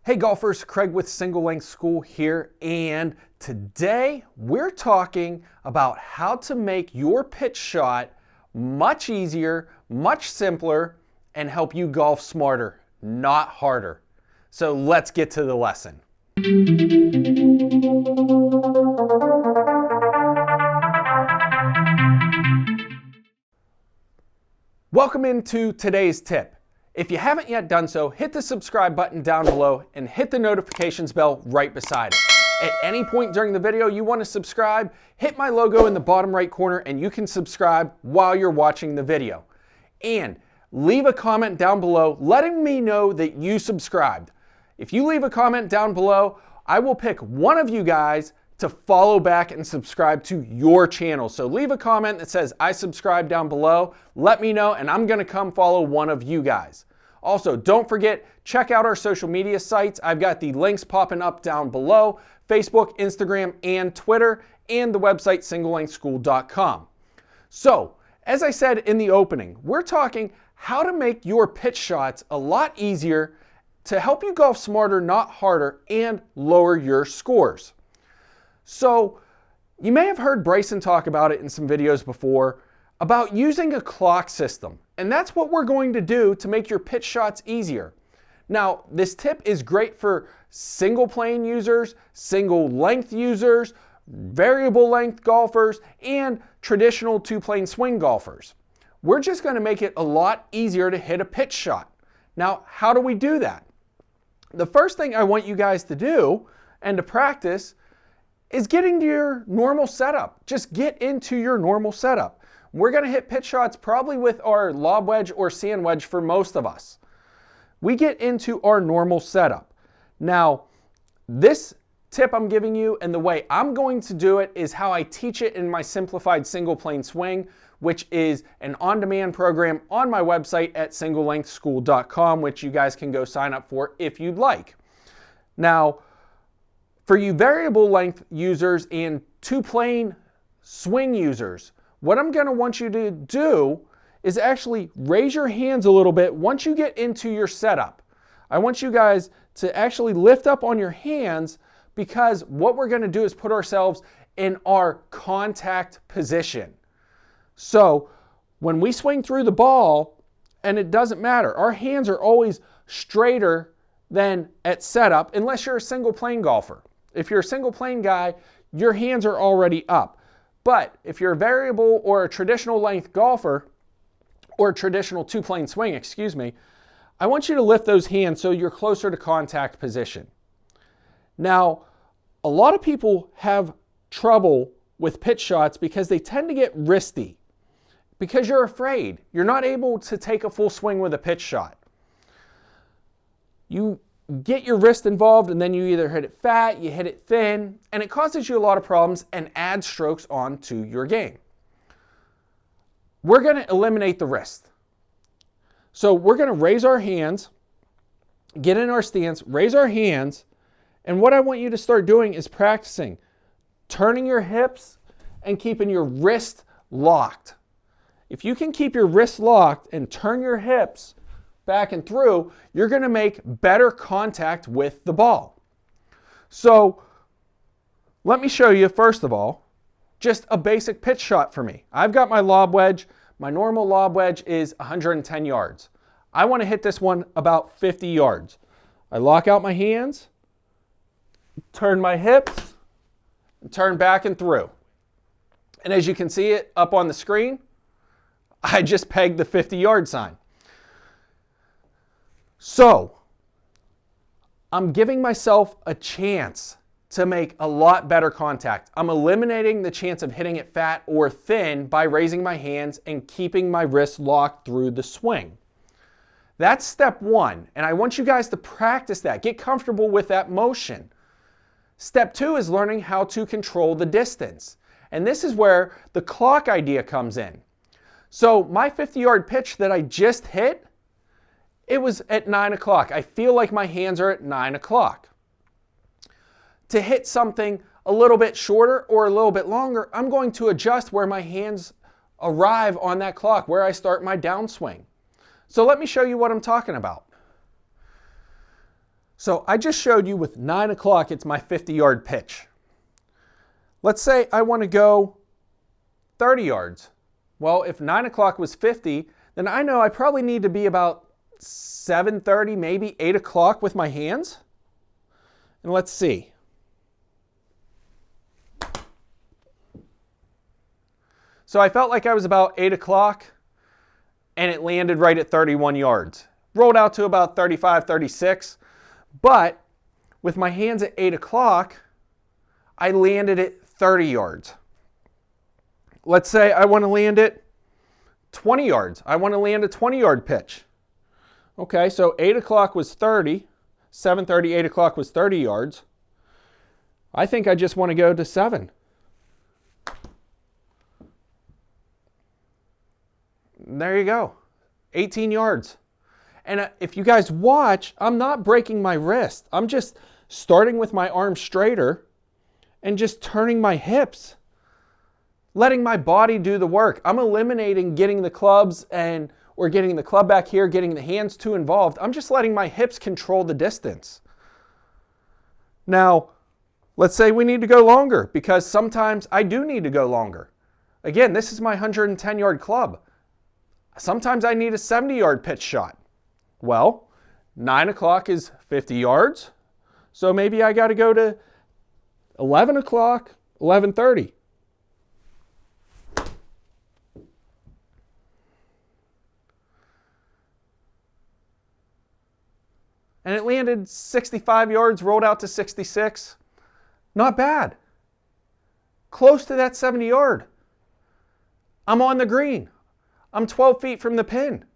Hey golfers, Craig with Single Length School here, and today we're talking about how to make your pitch shot much easier, much simpler, and help you golf smarter, not harder. So let's get to the lesson. Welcome into today's tip. If you haven't yet done so, hit the subscribe button down below and hit the notifications bell right beside it. At any point during the video you want to subscribe, hit my logo in the bottom right corner and you can subscribe while you're watching the video. And leave a comment down below letting me know that you subscribed. If you leave a comment down below, I will pick one of you guys to follow back and subscribe to your channel. So leave a comment that says I subscribe down below, let me know, and I'm gonna come follow one of you guys. Also, don't forget, check out our social media sites. I've got the links popping up down below: Facebook, Instagram, and Twitter, and the website singlelengthschool.com. So, as I said in the opening, we're talking how to make your pitch shots a lot easier to help you golf smarter, not harder, and lower your scores. So, you may have heard Bryson talk about it in some videos before about using a clock system. And that's what we're going to do to make your pitch shots easier. Now, this tip is great for single plane users, single length users, variable length golfers, and traditional two-plane swing golfers. We're just going to make it a lot easier to hit a pitch shot. Now, how do we do that? The first thing I want you guys to do and to practice is getting to your normal setup. Just get into your normal setup. We're going to hit pitch shots probably with our lob wedge or sand wedge for most of us. We get into our normal setup. Now, this tip I'm giving you and the way I'm going to do it is how I teach it in my Simplified Single Plane Swing, which is an on-demand program on my website at singlelengthschool.com, which you guys can go sign up for if you'd like. Now, for you variable length users and two-plane swing users, what I'm going to want you to do is actually raise your hands a little bit once you get into your setup. I want you guys to actually lift up on your hands, because what we're going to do is put ourselves in our contact position. So when we swing through the ball, and it doesn't matter, our hands are always straighter than at setup unless you're a single plane golfer. If you're a single plane guy, your hands are already up. But if you're a variable or a traditional length golfer, or a traditional two-plane swing, excuse me, I want you to lift those hands so you're closer to contact position. Now, a lot of people have trouble with pitch shots because they tend to get wristy, because you're afraid. You're not able to take a full swing with a pitch shot. You get your wrist involved and then you either hit it fat, you hit it thin, and it causes you a lot of problems and adds strokes onto your game. We're going to eliminate the wrist. So we're going to raise our hands, get in our stance, raise our hands, and what I want you to start doing is practicing turning your hips and keeping your wrist locked. If you can keep your wrist locked and turn your hips back and through, you're going to make better contact with the ball. So let me show you, first of all, just a basic pitch shot for me. I've got my lob wedge. My normal lob wedge is 110 yards. I want to hit this one about 50 yards. I lock out my hands, turn my hips, and turn back and through. And as you can see it up on the screen, I just pegged the 50-yard sign. So, I'm giving myself a chance to make a lot better contact. I'm eliminating the chance of hitting it fat or thin by raising my hands and keeping my wrist locked through the swing. That's step one, and I want you guys to practice that. Get comfortable with that motion. Step two is learning how to control the distance. And this is where the clock idea comes in. So my 50-yard pitch that I just hit, it was at 9 o'clock. I feel like my hands are at 9 o'clock. To hit something a little bit shorter or a little bit longer, I'm going to adjust where my hands arrive on that clock, where I start my downswing. So let me show you what I'm talking about. So I just showed you with 9 o'clock, it's my 50-yard pitch. Let's say I want to go 30 yards. Well, if 9 o'clock was 50, then I know I probably need to be about 7:30, maybe 8 o'clock with my hands. And let's see. So I felt like I was about 8 o'clock, and it landed right at 31 yards. Rolled out to about 35, 36. But with my hands at 8 o'clock, I landed at 30 yards. Let's say I want to land it 20 yards. I want to land a 20-yard pitch. Okay, so 8 o'clock was 30. 7:30, 8 o'clock was 30 yards. I think I just want to go to 7. There you go. 18 yards. And if you guys watch, I'm not breaking my wrist. I'm just starting with my arm straighter and just turning my hips, letting my body do the work. I'm eliminating getting the clubs or getting the club back here, getting the hands too involved. I'm just letting my hips control the distance. Now, let's say we need to go longer, because sometimes I do need to go longer. Again, this is my 110-yard club. Sometimes I need a 70-yard pitch shot. Well, 9 o'clock is 50 yards, so maybe I got to go to 11 o'clock, 11:30. And it landed 65 yards, rolled out to 66. Not bad. Close to that 70-yard. I'm on the green. I'm 12 feet from the pin.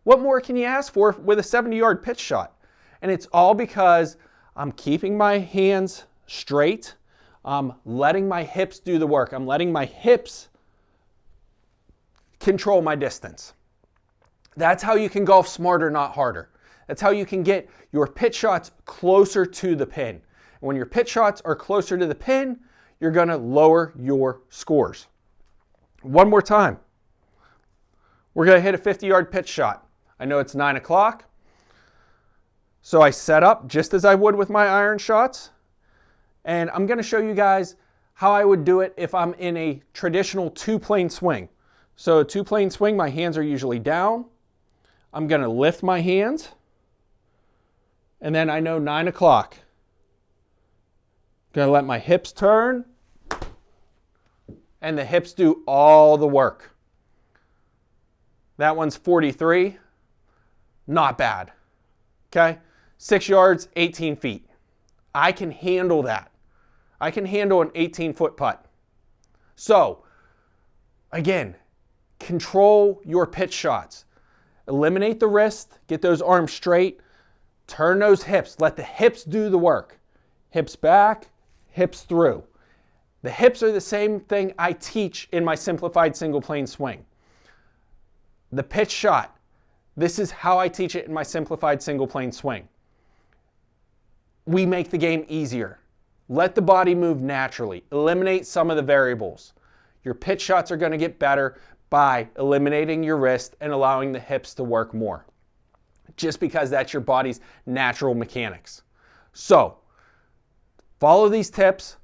What more can you ask for with a 70-yard pitch shot? And it's all because I'm keeping my hands straight. I'm letting my hips do the work. I'm letting my hips control my distance. That's how you can golf smarter, not harder. That's how you can get your pitch shots closer to the pin. And when your pitch shots are closer to the pin, you're going to lower your scores. One more time. We're going to hit a 50-yard pitch shot. I know it's 9 o'clock. So I set up just as I would with my iron shots. And I'm going to show you guys how I would do it if I'm in a traditional two-plane swing. So a two-plane swing, my hands are usually down. I'm going to lift my hands. And then I know 9 o'clock. Going to let my hips turn. And the hips do all the work. That one's 43. Not bad. Okay? 6 yards, 18 feet. I can handle that. I can handle an 18-foot putt. So, again, control your pitch shots. Eliminate the wrist, get those arms straight, turn those hips, let the hips do the work. Hips back, hips through. The hips are the same thing I teach in my Simplified Single Plane Swing. The pitch shot, this is how I teach it in my Simplified Single Plane Swing. We make the game easier. Let the body move naturally. Eliminate some of the variables. Your pitch shots are going to get better by eliminating your wrist and allowing the hips to work more. Just because that's your body's natural mechanics. So, follow these tips.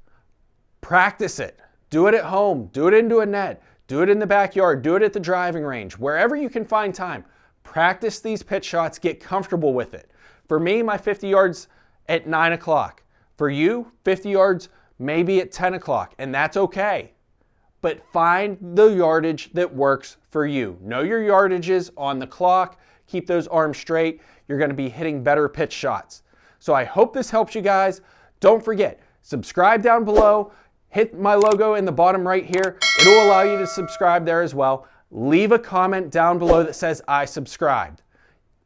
Practice it. Do it at home. Do it into a net. Do it in the backyard. Do it at the driving range. Wherever you can find time. Practice these pitch shots. Get comfortable with it. For me, my 50 yards at 9 o'clock. For you, 50 yards maybe at 10 o'clock. And that's okay. But find the yardage that works for you. Know your yardages on the clock. Keep those arms straight. You're going to be hitting better pitch shots. So I hope this helps you guys. Don't forget, subscribe down below. Hit my logo in the bottom right here. It'll allow you to subscribe there as well. Leave a comment down below that says I subscribed.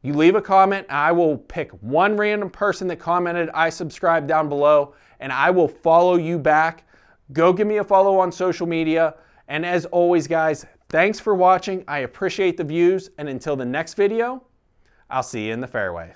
You leave a comment, I will pick one random person that commented I subscribed down below, and I will follow you back. Go give me a follow on social media. And as always, guys, thanks for watching. I appreciate the views. And until the next video, I'll see you in the fairway.